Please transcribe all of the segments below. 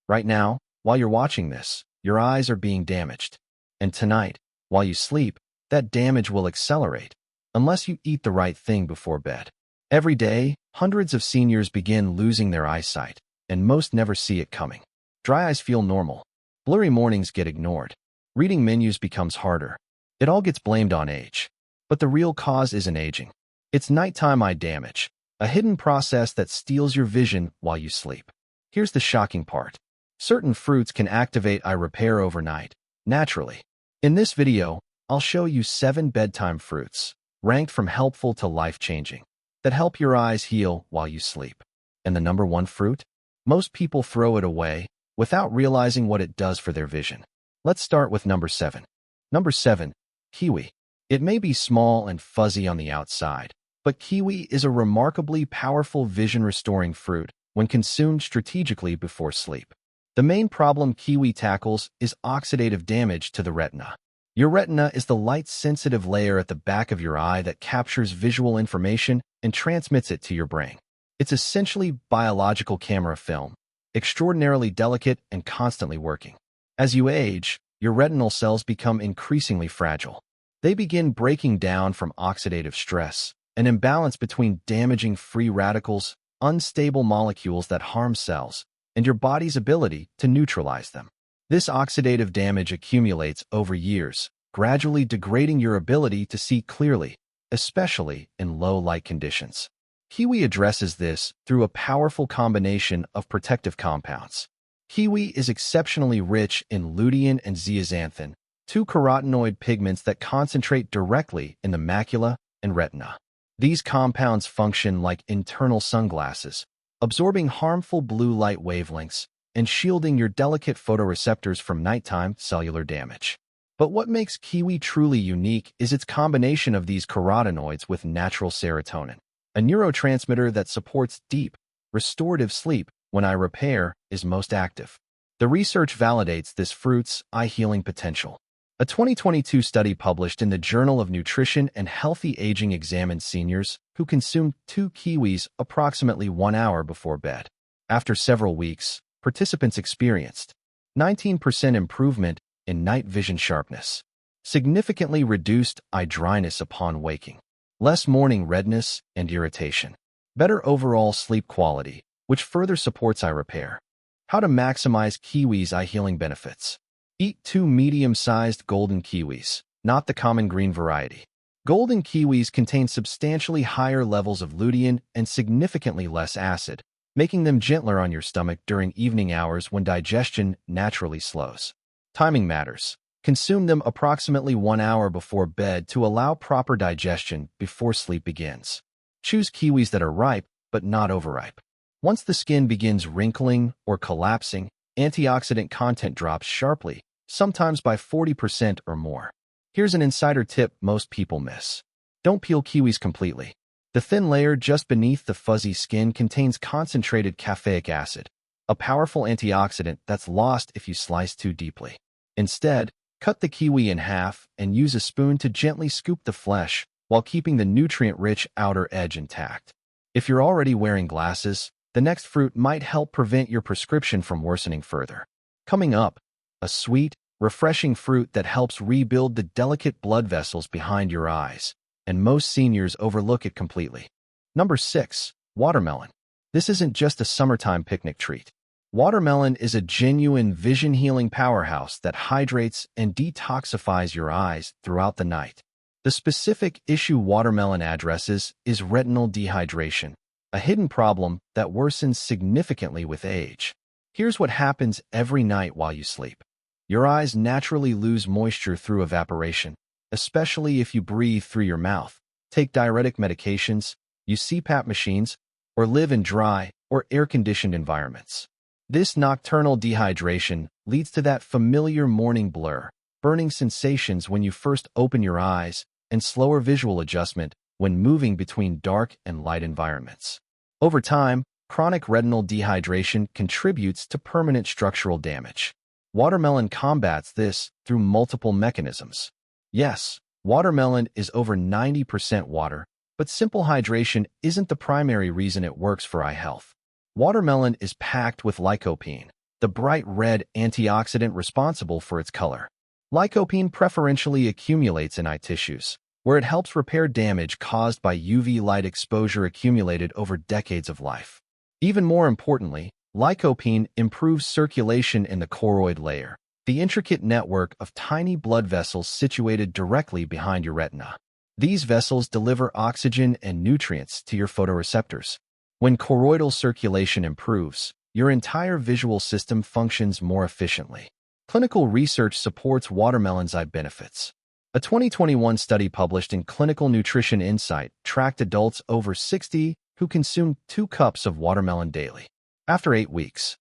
Right now, while you're watching this, your eyes are being damaged. And tonight, while you sleep, that damage will accelerate, unless you eat the right thing before bed. Every day, hundreds of seniors begin losing their eyesight, and most never see it coming. Dry eyes feel normal. Blurry mornings get ignored. Reading menus becomes harder. It all gets blamed on age. But the real cause isn't aging. It's nighttime eye damage, a hidden process that steals your vision while you sleep. Here's the shocking part. Certain fruits can activate eye repair overnight, naturally. In this video, I'll show you 7 bedtime fruits, ranked from helpful to life-changing, that help your eyes heal while you sleep. And the number 1 fruit? Most people throw it away without realizing what it does for their vision. Let's start with number 7. Number 7, kiwi. It may be small and fuzzy on the outside, but kiwi is a remarkably powerful vision-restoring fruit when consumed strategically before sleep. The main problem kiwi tackles is oxidative damage to the retina. Your retina is the light-sensitive layer at the back of your eye that captures visual information and transmits it to your brain. It's essentially biological camera film, extraordinarily delicate and constantly working. As you age, your retinal cells become increasingly fragile. They begin breaking down from oxidative stress, an imbalance between damaging free radicals, unstable molecules that harm cells, and your body's ability to neutralize them. This oxidative damage accumulates over years, gradually degrading your ability to see clearly, especially in low-light conditions. Kiwi addresses this through a powerful combination of protective compounds. Kiwi is exceptionally rich in lutein and zeaxanthin, 2 carotenoid pigments that concentrate directly in the macula and retina. These compounds function like internal sunglasses, absorbing harmful blue light wavelengths and shielding your delicate photoreceptors from nighttime cellular damage. But what makes kiwi truly unique is its combination of these carotenoids with natural serotonin, a neurotransmitter that supports deep, restorative sleep when eye repair is most active. The research validates this fruit's eye-healing potential. A 2022 study published in the Journal of Nutrition and Healthy Aging examined seniors who consumed 2 kiwis approximately 1 hour before bed. After several weeks, participants experienced 19% improvement in night vision sharpness, significantly reduced eye dryness upon waking, less morning redness and irritation, better overall sleep quality, which further supports eye repair. How to maximize kiwi's eye-healing benefits. Eat 2 medium-sized golden kiwis, not the common green variety. Golden kiwis contain substantially higher levels of lutein and significantly less acid, making them gentler on your stomach during evening hours when digestion naturally slows. Timing matters. Consume them approximately 1 hour before bed to allow proper digestion before sleep begins. Choose kiwis that are ripe but not overripe. Once the skin begins wrinkling or collapsing, antioxidant content drops sharply, sometimes by 40% or more. Here's an insider tip most people miss. Don't peel kiwis completely. The thin layer just beneath the fuzzy skin contains concentrated caffeic acid, a powerful antioxidant that's lost if you slice too deeply. Instead, cut the kiwi in half and use a spoon to gently scoop the flesh while keeping the nutrient-rich outer edge intact. If you're already wearing glasses, the next fruit might help prevent your prescription from worsening further. Coming up, a sweet, refreshing fruit that helps rebuild the delicate blood vessels behind your eyes, and most seniors overlook it completely. Number 6, watermelon. This isn't just a summertime picnic treat. Watermelon is a genuine vision-healing powerhouse that hydrates and detoxifies your eyes throughout the night. The specific issue watermelon addresses is retinal dehydration, a hidden problem that worsens significantly with age. Here's what happens every night while you sleep. Your eyes naturally lose moisture through evaporation, especially if you breathe through your mouth, take diuretic medications, use CPAP machines, or live in dry or air-conditioned environments. This nocturnal dehydration leads to that familiar morning blur, burning sensations when you first open your eyes, and slower visual adjustment when moving between dark and light environments. Over time, chronic retinal dehydration contributes to permanent structural damage. Watermelon combats this through multiple mechanisms. Yes, watermelon is over 90% water, but simple hydration isn't the primary reason it works for eye health. Watermelon is packed with lycopene, the bright red antioxidant responsible for its color. Lycopene preferentially accumulates in eye tissues, where it helps repair damage caused by UV light exposure accumulated over decades of life. Even more importantly, lycopene improves circulation in the choroid layer, the intricate network of tiny blood vessels situated directly behind your retina. These vessels deliver oxygen and nutrients to your photoreceptors. When choroidal circulation improves, your entire visual system functions more efficiently. Clinical research supports watermelon's eye benefits. A 2021 study published in Clinical Nutrition Insight tracked adults over 60 who consumed 2 cups of watermelon daily. After 8 weeks,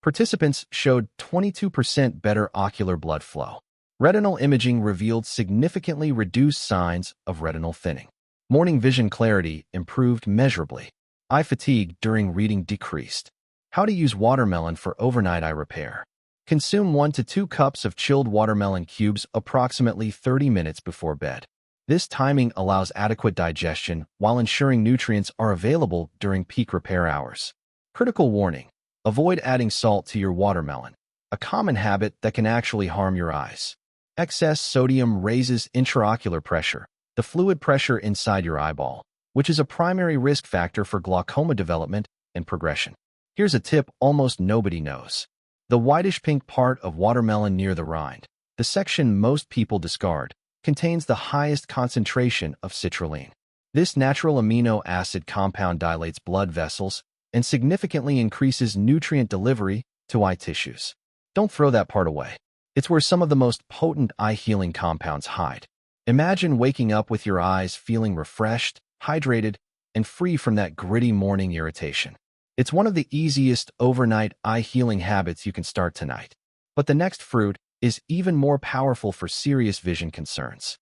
participants showed 22% better ocular blood flow. Retinal imaging revealed significantly reduced signs of retinal thinning. Morning vision clarity improved measurably. Eye fatigue during reading decreased. How to use watermelon for overnight eye repair. Consume 1 to 2 cups of chilled watermelon cubes approximately 30 minutes before bed. This timing allows adequate digestion while ensuring nutrients are available during peak repair hours. Critical warning: avoid adding salt to your watermelon, a common habit that can actually harm your eyes. Excess sodium raises intraocular pressure, the fluid pressure inside your eyeball, which is a primary risk factor for glaucoma development and progression. Here's a tip almost nobody knows. The whitish-pink part of watermelon near the rind, the section most people discard, contains the highest concentration of citrulline. This natural amino acid compound dilates blood vessels and significantly increases nutrient delivery to eye tissues. Don't throw that part away. It's where some of the most potent eye-healing compounds hide. Imagine waking up with your eyes feeling refreshed, hydrated, and free from that gritty morning irritation. It's one of the easiest overnight eye-healing habits you can start tonight. But the next fruit is even more powerful for serious vision concerns.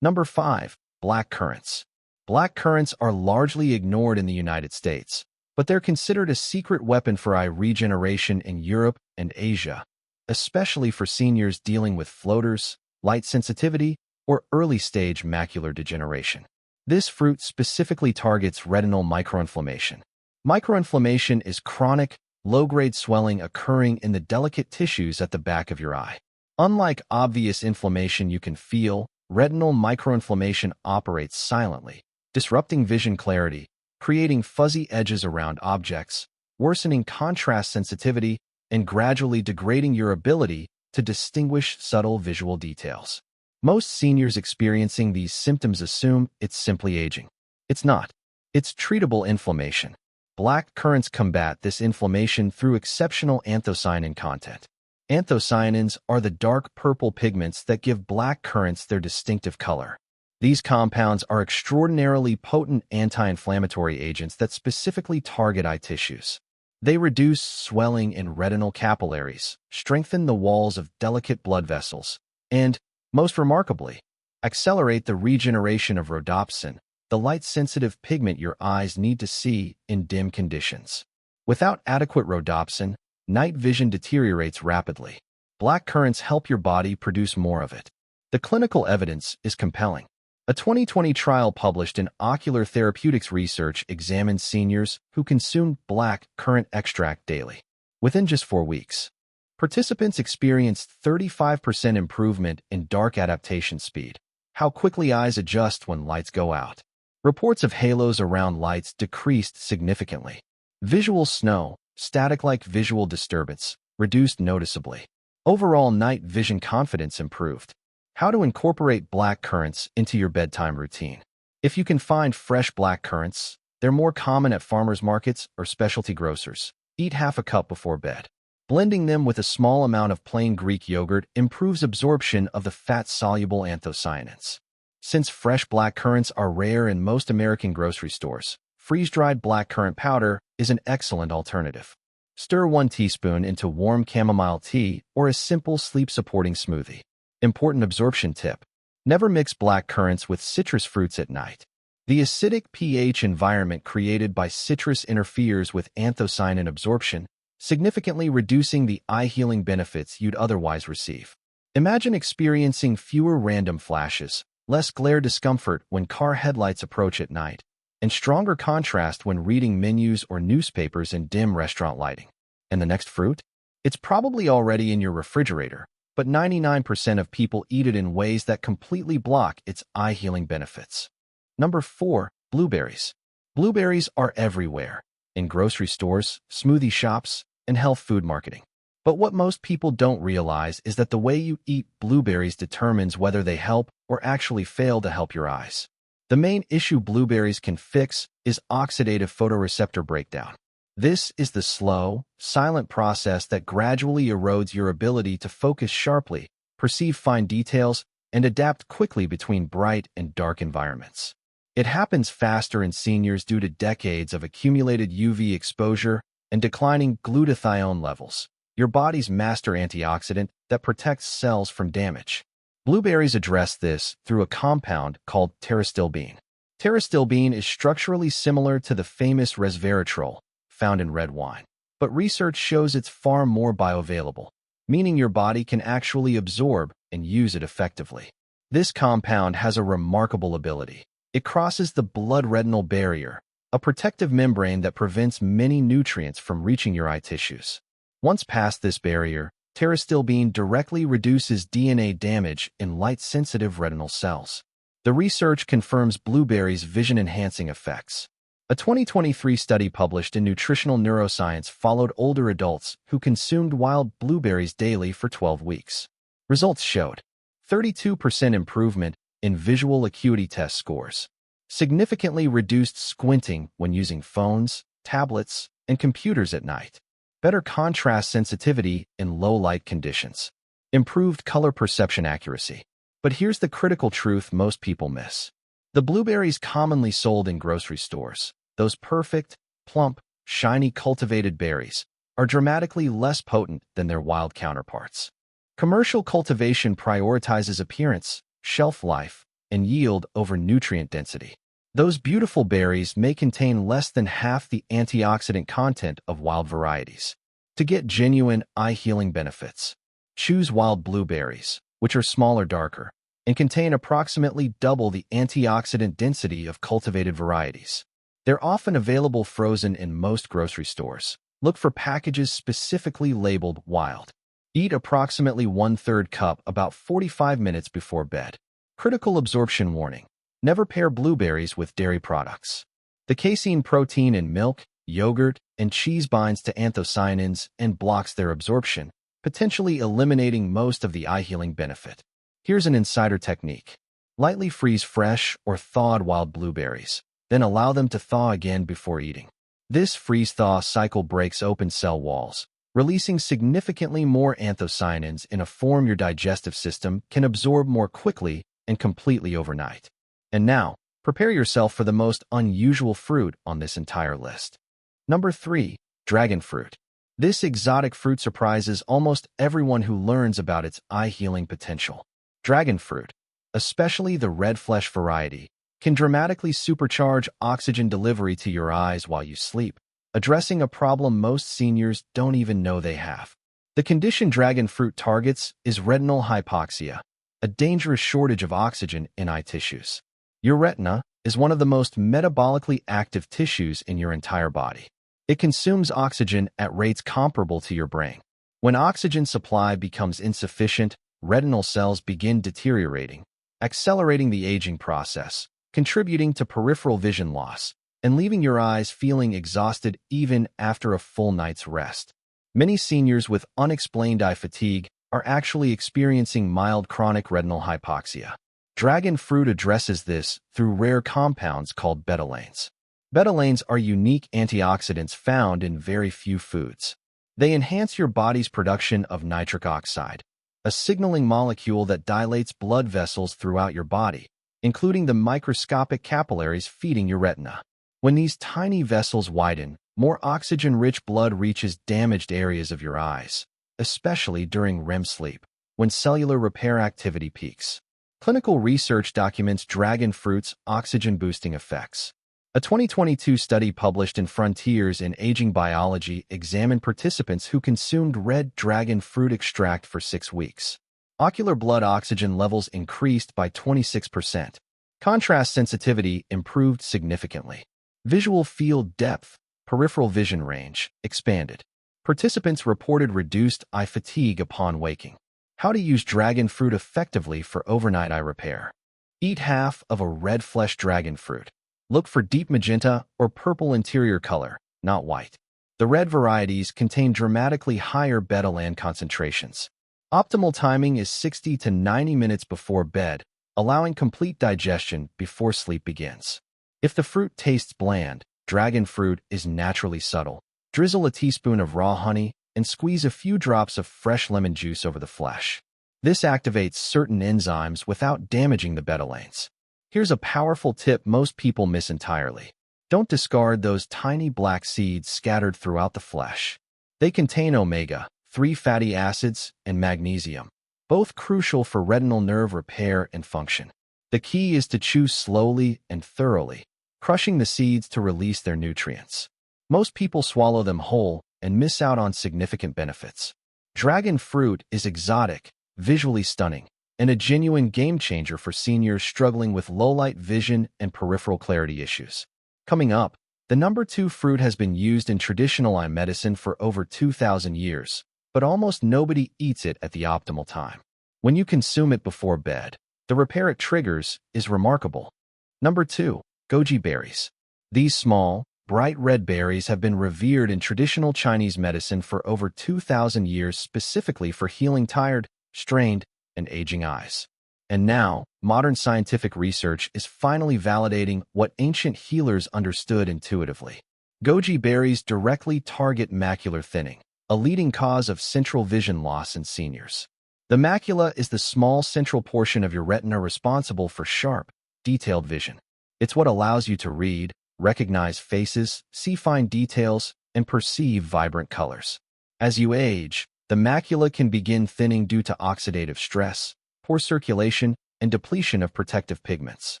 Number 5. Black currants. Black currants are largely ignored in the United States, but they're considered a secret weapon for eye regeneration in Europe and Asia, especially for seniors dealing with floaters, light sensitivity, or early-stage macular degeneration. This fruit specifically targets retinal microinflammation. Microinflammation is chronic, low-grade swelling occurring in the delicate tissues at the back of your eye. Unlike obvious inflammation you can feel, retinal microinflammation operates silently, disrupting vision clarity, creating fuzzy edges around objects, worsening contrast sensitivity, and gradually degrading your ability to distinguish subtle visual details. Most seniors experiencing these symptoms assume it's simply aging. It's not. It's treatable inflammation. Black currants combat this inflammation through exceptional anthocyanin content. Anthocyanins are the dark purple pigments that give black currants their distinctive color. These compounds are extraordinarily potent anti-inflammatory agents that specifically target eye tissues. They reduce swelling in retinal capillaries, strengthen the walls of delicate blood vessels, and, most remarkably, accelerate the regeneration of rhodopsin, the light-sensitive pigment your eyes need to see in dim conditions. Without adequate rhodopsin, night vision deteriorates rapidly. Black currants help your body produce more of it. The clinical evidence is compelling. A 2020 trial published in Ocular Therapeutics Research examined seniors who consumed black currant extract daily. Within just 4 weeks, participants experienced 35% improvement in dark adaptation speed, how quickly eyes adjust when lights go out. Reports of halos around lights decreased significantly. Visual snow, static-like visual disturbance, reduced noticeably. Overall night vision confidence improved. How to incorporate black currants into your bedtime routine. If you can find fresh black currants, they're more common at farmers markets or specialty grocers. Eat half a cup before bed. Blending them with a small amount of plain Greek yogurt improves absorption of the fat-soluble anthocyanins. Since fresh black currants are rare in most American grocery stores, freeze-dried black currant powder is an excellent alternative. Stir 1 teaspoon into warm chamomile tea or a simple sleep-supporting smoothie. Important absorption tip: never mix black currants with citrus fruits at night. The acidic pH environment created by citrus interferes with anthocyanin absorption, significantly reducing the eye-healing benefits you'd otherwise receive. Imagine experiencing fewer random flashes, less glare discomfort when car headlights approach at night, and stronger contrast when reading menus or newspapers in dim restaurant lighting. And the next fruit? It's probably already in your refrigerator, but 99% of people eat it in ways that completely block its eye-healing benefits. Number 4. Blueberries. Blueberries are everywhere, in grocery stores, smoothie shops, and health food marketing. But what most people don't realize is that the way you eat blueberries determines whether they help or actually fail to help your eyes. The main issue blueberries can fix is oxidative photoreceptor breakdown. This is the slow, silent process that gradually erodes your ability to focus sharply, perceive fine details, and adapt quickly between bright and dark environments. It happens faster in seniors due to decades of accumulated UV exposure and declining glutathione levels, your body's master antioxidant that protects cells from damage. Blueberries address this through a compound called pterostilbene. Pterostilbene is structurally similar to the famous resveratrol found in red wine, but research shows it's far more bioavailable, meaning your body can actually absorb and use it effectively. This compound has a remarkable ability. It crosses the blood-retinal barrier, a protective membrane that prevents many nutrients from reaching your eye tissues. Once past this barrier, pterostilbene directly reduces DNA damage in light-sensitive retinal cells. The research confirms blueberries' vision-enhancing effects. A 2023 study published in Nutritional Neuroscience followed older adults who consumed wild blueberries daily for 12 weeks. Results showed 32% improvement in visual acuity test scores, significantly reduced squinting when using phones, tablets, and computers at night, better contrast sensitivity in low-light conditions, improved color perception accuracy. But here's the critical truth most people miss. The blueberries commonly sold in grocery stores, those perfect, plump, shiny cultivated berries, are dramatically less potent than their wild counterparts. Commercial cultivation prioritizes appearance, shelf life, and yield over nutrient density. Those beautiful berries may contain less than half the antioxidant content of wild varieties. To get genuine eye-healing benefits, choose wild blueberries, which are smaller, darker, and contain approximately double the antioxidant density of cultivated varieties. They're often available frozen in most grocery stores. Look for packages specifically labeled wild. Eat approximately 1/3 cup about 45 minutes before bed. Critical absorption warning. Never pair blueberries with dairy products. The casein protein in milk, yogurt, and cheese binds to anthocyanins and blocks their absorption, potentially eliminating most of the eye-healing benefit. Here's an insider technique. Lightly freeze fresh or thawed wild blueberries, then allow them to thaw again before eating. This freeze-thaw cycle breaks open cell walls, releasing significantly more anthocyanins in a form your digestive system can absorb more quickly and completely overnight. And now, prepare yourself for the most unusual fruit on this entire list. Number 3. Dragon fruit. This exotic fruit surprises almost everyone who learns about its eye-healing potential. Dragon fruit, especially the red flesh variety, can dramatically supercharge oxygen delivery to your eyes while you sleep, addressing a problem most seniors don't even know they have. The condition dragon fruit targets is retinal hypoxia, a dangerous shortage of oxygen in eye tissues. Your retina is one of the most metabolically active tissues in your entire body. It consumes oxygen at rates comparable to your brain. When oxygen supply becomes insufficient, retinal cells begin deteriorating, accelerating the aging process, contributing to peripheral vision loss, and leaving your eyes feeling exhausted even after a full night's rest. Many seniors with unexplained eye fatigue are actually experiencing mild chronic retinal hypoxia. Dragon fruit addresses this through rare compounds called betalains. Betalains are unique antioxidants found in very few foods. They enhance your body's production of nitric oxide, a signaling molecule that dilates blood vessels throughout your body, including the microscopic capillaries feeding your retina. When these tiny vessels widen, more oxygen-rich blood reaches damaged areas of your eyes, especially during REM sleep, when cellular repair activity peaks. Clinical research documents dragon fruit's oxygen-boosting effects. A 2022 study published in Frontiers in Aging Biology examined participants who consumed red dragon fruit extract for 6 weeks. Ocular blood oxygen levels increased by 26%. Contrast sensitivity improved significantly. Visual field depth, peripheral vision range, expanded. Participants reported reduced eye fatigue upon waking. How to use dragon fruit effectively for overnight eye repair. Eat half of a red flesh dragon fruit. Look for deep magenta or purple interior color, not white. The red varieties contain dramatically higher beta-alanine concentrations. Optimal timing is 60 to 90 minutes before bed, allowing complete digestion before sleep begins. If the fruit tastes bland, dragon fruit is naturally subtle. Drizzle a teaspoon of raw honey and squeeze a few drops of fresh lemon juice over the flesh. This activates certain enzymes without damaging the beta-alanines. Here's a powerful tip most people miss entirely. Don't discard those tiny black seeds scattered throughout the flesh. They contain omega-3 fatty acids and magnesium, both crucial for retinal nerve repair and function. The key is to chew slowly and thoroughly, crushing the seeds to release their nutrients. Most people swallow them whole and miss out on significant benefits. Dragon fruit is exotic, visually stunning, and a genuine game-changer for seniors struggling with low-light vision and peripheral clarity issues. Coming up, the number 2 fruit has been used in traditional eye medicine for over 2,000 years, but almost nobody eats it at the optimal time. When you consume it before bed, the repair it triggers is remarkable. Number 2. Goji berries. These small, bright red berries have been revered in traditional Chinese medicine for over 2,000 years, specifically for healing tired, strained, and aging eyes. And now, modern scientific research is finally validating what ancient healers understood intuitively. Goji berries directly target macular thinning, a leading cause of central vision loss in seniors. The macula is the small central portion of your retina responsible for sharp, detailed vision. It's what allows you to read, recognize faces, see fine details, and perceive vibrant colors. As you age, the macula can begin thinning due to oxidative stress, poor circulation, and depletion of protective pigments.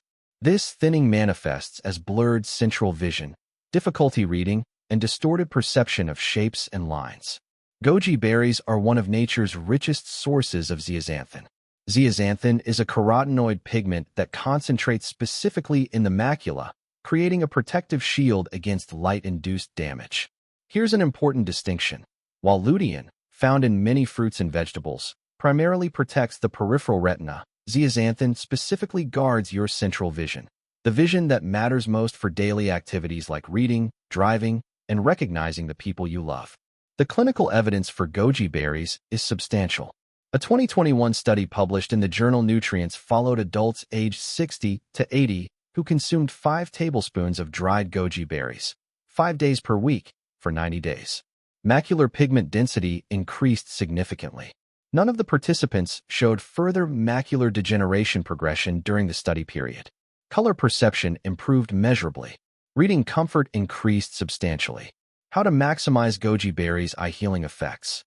This thinning manifests as blurred central vision, difficulty reading, and distorted perception of shapes and lines. Goji berries are one of nature's richest sources of zeaxanthin. Zeaxanthin is a carotenoid pigment that concentrates specifically in the macula, creating a protective shield against light-induced damage. Here's an important distinction. While lutein, found in many fruits and vegetables, primarily protects the peripheral retina, zeaxanthin specifically guards your central vision, the vision that matters most for daily activities like reading, driving, and recognizing the people you love. The clinical evidence for goji berries is substantial. A 2021 study published in the journal Nutrients followed adults aged 60 to 80 who consumed 5 tablespoons of dried goji berries, 5 days per week, for 90 days. Macular pigment density increased significantly. None of the participants showed further macular degeneration progression during the study period. Color perception improved measurably. Reading comfort increased substantially. How to maximize goji berries' eye-healing effects.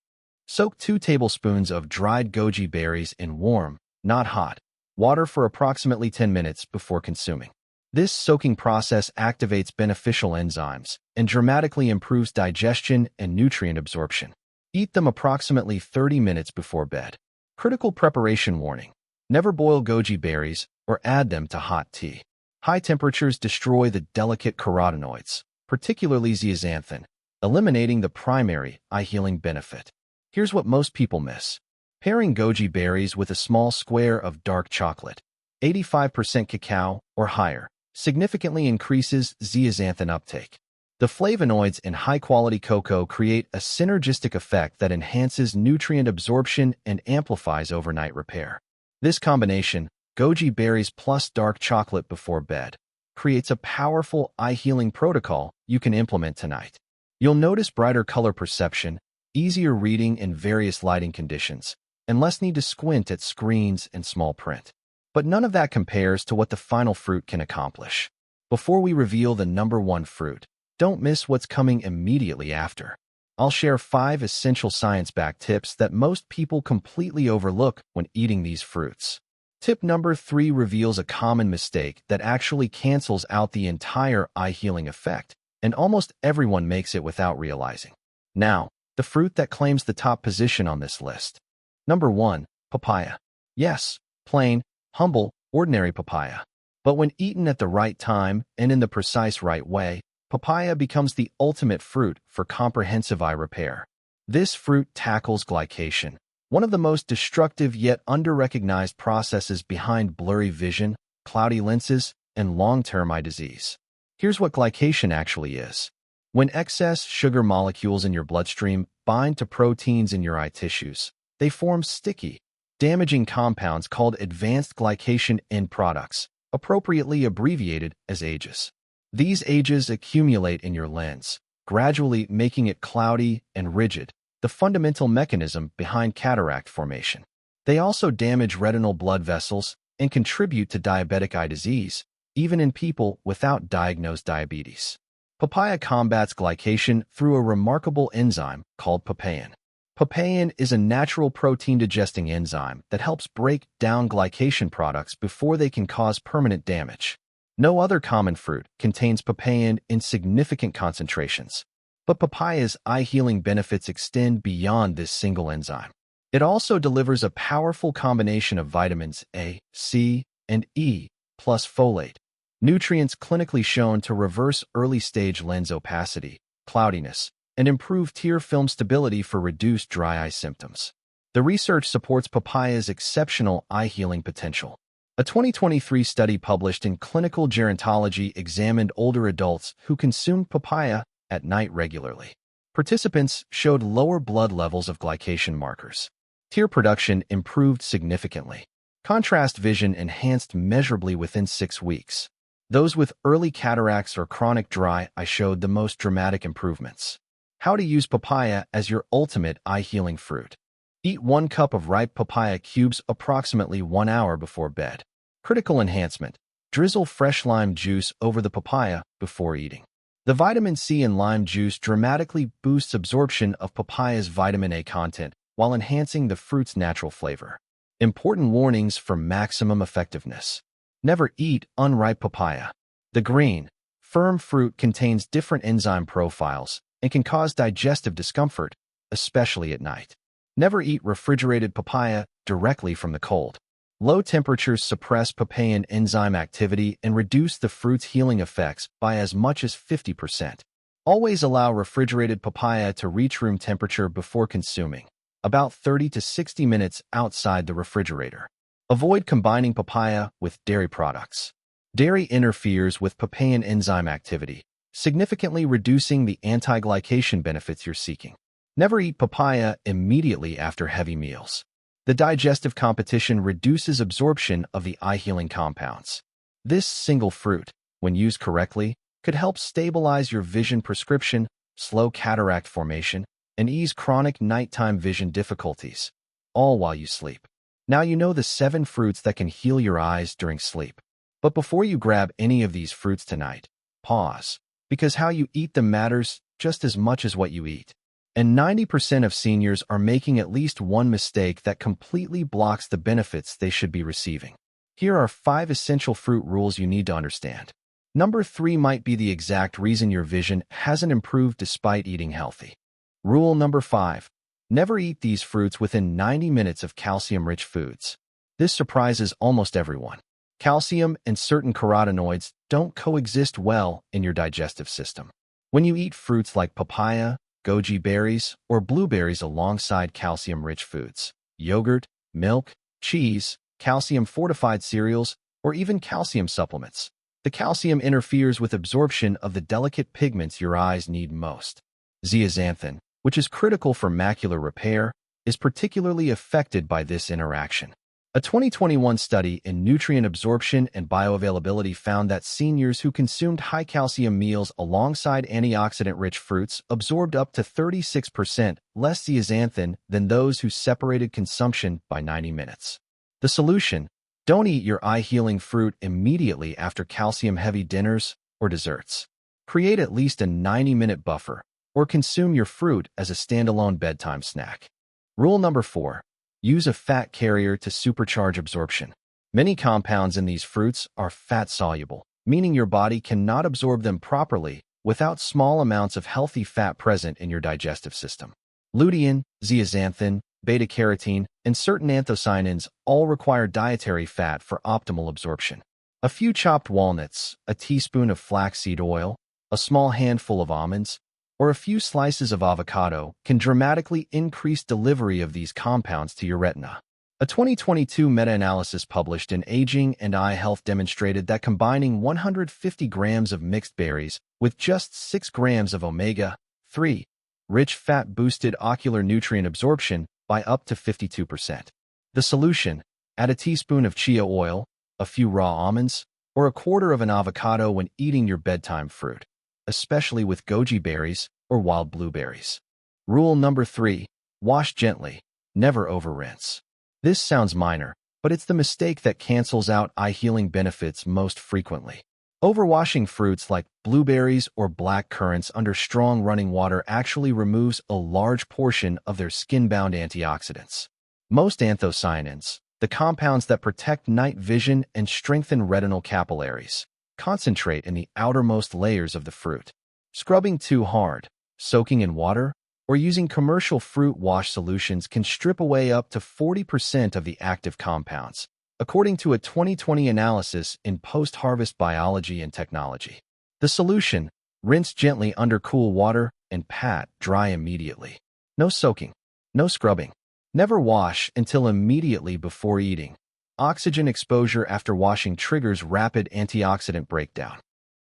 Soak 2 tablespoons of dried goji berries in warm, not hot, water for approximately 10 minutes before consuming. This soaking process activates beneficial enzymes and dramatically improves digestion and nutrient absorption. Eat them approximately 30 minutes before bed. Critical preparation warning. Never boil goji berries or add them to hot tea. High temperatures destroy the delicate carotenoids, particularly zeaxanthin, eliminating the primary eye-healing benefit. Here's what most people miss. Pairing goji berries with a small square of dark chocolate, 85% cacao or higher, significantly increases zeaxanthin uptake. The flavonoids in high-quality cocoa create a synergistic effect that enhances nutrient absorption and amplifies overnight repair. This combination, goji berries plus dark chocolate before bed, creates a powerful eye-healing protocol you can implement tonight. You'll notice brighter color perception, easier reading in various lighting conditions, and less need to squint at screens and small print. But none of that compares to what the final fruit can accomplish. Before we reveal the number 1 fruit, don't miss what's coming immediately after. I'll share 5 essential science-backed tips that most people completely overlook when eating these fruits. Tip number 3 reveals a common mistake that actually cancels out the entire eye-healing effect, and almost everyone makes it without realizing. Now, the fruit that claims the top position on this list. Number 1, papaya. Yes, plain, humble, ordinary papaya. But when eaten at the right time and in the precise right way, papaya becomes the ultimate fruit for comprehensive eye repair. This fruit tackles glycation, one of the most destructive yet under-recognized processes behind blurry vision, cloudy lenses, and long-term eye disease. Here's what glycation actually is. When excess sugar molecules in your bloodstream bind to proteins in your eye tissues, they form sticky, damaging compounds called advanced glycation end products, appropriately abbreviated as AGEs. These AGEs accumulate in your lens, gradually making it cloudy and rigid, the fundamental mechanism behind cataract formation. They also damage retinal blood vessels and contribute to diabetic eye disease, even in people without diagnosed diabetes. Papaya combats glycation through a remarkable enzyme called papain. Papain is a natural protein-digesting enzyme that helps break down glycation products before they can cause permanent damage. No other common fruit contains papain in significant concentrations, but papaya's eye-healing benefits extend beyond this single enzyme. It also delivers a powerful combination of vitamins A, C, and E, plus folate, nutrients clinically shown to reverse early-stage lens opacity, cloudiness, and improve tear film stability for reduced dry eye symptoms. The research supports papaya's exceptional eye-healing potential. A 2023 study published in Clinical Gerontology examined older adults who consumed papaya at night regularly. Participants showed lower blood levels of glycation markers. Tear production improved significantly. Contrast vision enhanced measurably within 6 weeks. Those with early cataracts or chronic dry eye showed the most dramatic improvements. How to use papaya as your ultimate eye-healing fruit. Eat 1 cup of ripe papaya cubes approximately 1 hour before bed. Critical enhancement. Drizzle fresh lime juice over the papaya before eating. The vitamin C in lime juice dramatically boosts absorption of papaya's vitamin A content while enhancing the fruit's natural flavor. Important warnings for maximum effectiveness. Never eat unripe papaya. The green, firm fruit contains different enzyme profiles and can cause digestive discomfort, especially at night. Never eat refrigerated papaya directly from the cold. Low temperatures suppress papain enzyme activity and reduce the fruit's healing effects by as much as 50%. Always allow refrigerated papaya to reach room temperature before consuming, about 30 to 60 minutes outside the refrigerator. Avoid combining papaya with dairy products. Dairy interferes with papain enzyme activity, significantly reducing the anti-glycation benefits you're seeking. Never eat papaya immediately after heavy meals. The digestive competition reduces absorption of the eye-healing compounds. This single fruit, when used correctly, could help stabilize your vision prescription, slow cataract formation, and ease chronic nighttime vision difficulties, all while you sleep. Now you know the 7 fruits that can heal your eyes during sleep. But before you grab any of these fruits tonight, pause, because how you eat them matters just as much as what you eat. And 90% of seniors are making at least one mistake that completely blocks the benefits they should be receiving. Here are 5 essential fruit rules you need to understand. Number 3 might be the exact reason your vision hasn't improved despite eating healthy. Rule number 5. Never eat these fruits within 90 minutes of calcium-rich foods. This surprises almost everyone. Calcium and certain carotenoids don't coexist well in your digestive system. When you eat fruits like papaya, goji berries, or blueberries alongside calcium-rich foods, yogurt, milk, cheese, calcium-fortified cereals, or even calcium supplements, the calcium interferes with absorption of the delicate pigments your eyes need most. Zeaxanthin, which is critical for macular repair, is particularly affected by this interaction. A 2021 study in nutrient absorption and bioavailability found that seniors who consumed high-calcium meals alongside antioxidant-rich fruits absorbed up to 36% less zeaxanthin than those who separated consumption by 90 minutes. The solution: don't eat your eye-healing fruit immediately after calcium-heavy dinners or desserts. Create at least a 90-minute buffer, or consume your fruit as a standalone bedtime snack. Rule number 4. Use a fat carrier to supercharge absorption. Many compounds in these fruits are fat-soluble, meaning your body cannot absorb them properly without small amounts of healthy fat present in your digestive system. Lutein, zeaxanthin, beta-carotene, and certain anthocyanins all require dietary fat for optimal absorption. A few chopped walnuts, a teaspoon of flaxseed oil, a small handful of almonds, or a few slices of avocado can dramatically increase delivery of these compounds to your retina. A 2022 meta-analysis published in Aging and Eye Health demonstrated that combining 150 grams of mixed berries with just 6 grams of omega-3 rich fat boosted ocular nutrient absorption by up to 52%. The solution: add a teaspoon of chia oil, a few raw almonds, or a quarter of an avocado when eating your bedtime fruit, especially with goji berries or wild blueberries. Rule number 3. Wash gently, never over-rinse. This sounds minor, but it's the mistake that cancels out eye-healing benefits most frequently. Overwashing fruits like blueberries or black currants under strong running water actually removes a large portion of their skin-bound antioxidants. Most anthocyanins, the compounds that protect night vision and strengthen retinal capillaries, concentrate in the outermost layers of the fruit. Scrubbing too hard, soaking in water, or using commercial fruit wash solutions can strip away up to 40% of the active compounds, according to a 2020 analysis in Post-Harvest Biology and Technology. The solution: rinse gently under cool water and pat dry immediately. No soaking, no scrubbing. Never wash until immediately before eating. Oxygen exposure after washing triggers rapid antioxidant breakdown.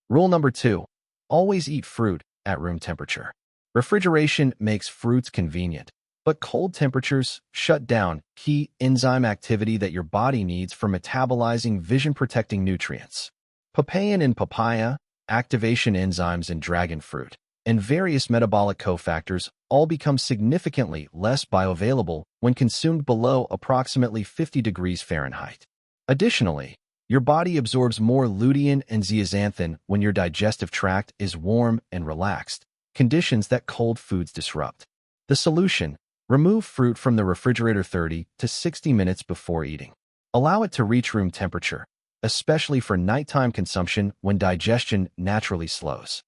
Rule number 2. Always eat fruit at room temperature. Refrigeration makes fruits convenient, but cold temperatures shut down key enzyme activity that your body needs for metabolizing vision-protecting nutrients. Papain in papaya, activation enzymes in dragon fruit, and various metabolic cofactors all become significantly less bioavailable when consumed below approximately 50 degrees Fahrenheit. Additionally, your body absorbs more lutein and zeaxanthin when your digestive tract is warm and relaxed, conditions that cold foods disrupt. The solution: remove fruit from the refrigerator 30 to 60 minutes before eating. Allow it to reach room temperature, especially for nighttime consumption when digestion naturally slows.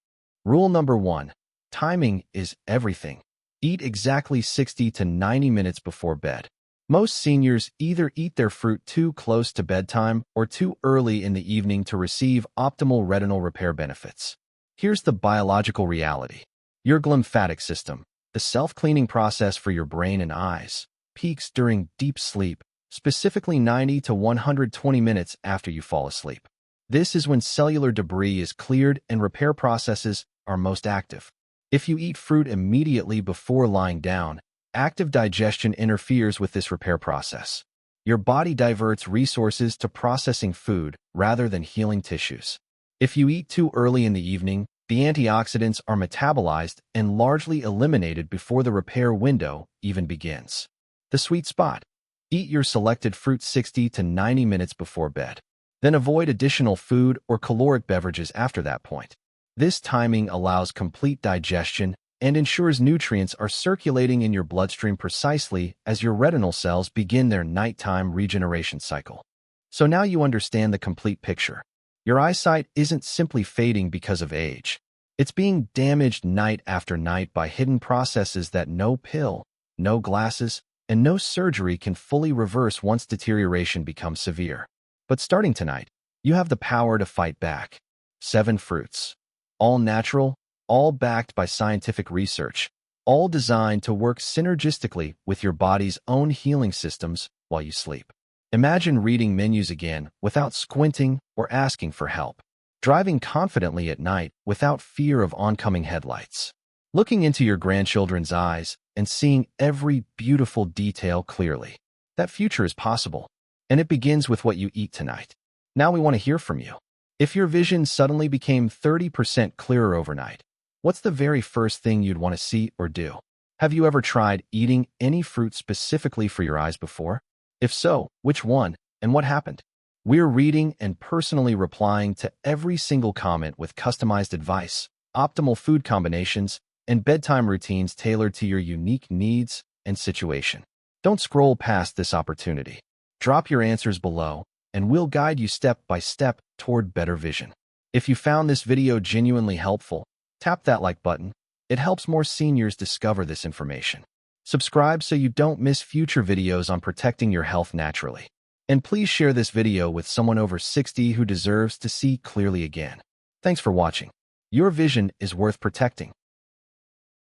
Rule number 1. Timing is everything. Eat exactly 60 to 90 minutes before bed. Most seniors either eat their fruit too close to bedtime or too early in the evening to receive optimal retinal repair benefits. Here's the biological reality. Your glymphatic system, the self-cleaning process for your brain and eyes, peaks during deep sleep, specifically 90 to 120 minutes after you fall asleep. This is when cellular debris is cleared and repair processes are most active. If you eat fruit immediately before lying down, active digestion interferes with this repair process. Your body diverts resources to processing food rather than healing tissues. If you eat too early in the evening, the antioxidants are metabolized and largely eliminated before the repair window even begins. The sweet spot: eat your selected fruit 60 to 90 minutes before bed. Then avoid additional food or caloric beverages after that point. This timing allows complete digestion and ensures nutrients are circulating in your bloodstream precisely as your retinal cells begin their nighttime regeneration cycle. So now you understand the complete picture. Your eyesight isn't simply fading because of age. It's being damaged night after night by hidden processes that no pill, no glasses, and no surgery can fully reverse once deterioration becomes severe. But starting tonight, you have the power to fight back. 7 fruits. All natural, all backed by scientific research, all designed to work synergistically with your body's own healing systems while you sleep. Imagine reading menus again without squinting or asking for help. Driving confidently at night without fear of oncoming headlights. Looking into your grandchildren's eyes and seeing every beautiful detail clearly. That future is possible, and it begins with what you eat tonight. Now we want to hear from you. If your vision suddenly became 30% clearer overnight, what's the very first thing you'd want to see or do? Have you ever tried eating any fruit specifically for your eyes before? If so, which one, and what happened? We're reading and personally replying to every single comment with customized advice, optimal food combinations, and bedtime routines tailored to your unique needs and situation. Don't scroll past this opportunity. Drop your answers below, and we'll guide you step by step toward better vision. If you found this video genuinely helpful, tap that like button. It helps more seniors discover this information. Subscribe so you don't miss future videos on protecting your health naturally. And please share this video with someone over 60 who deserves to see clearly again. Thanks for watching. Your vision is worth protecting.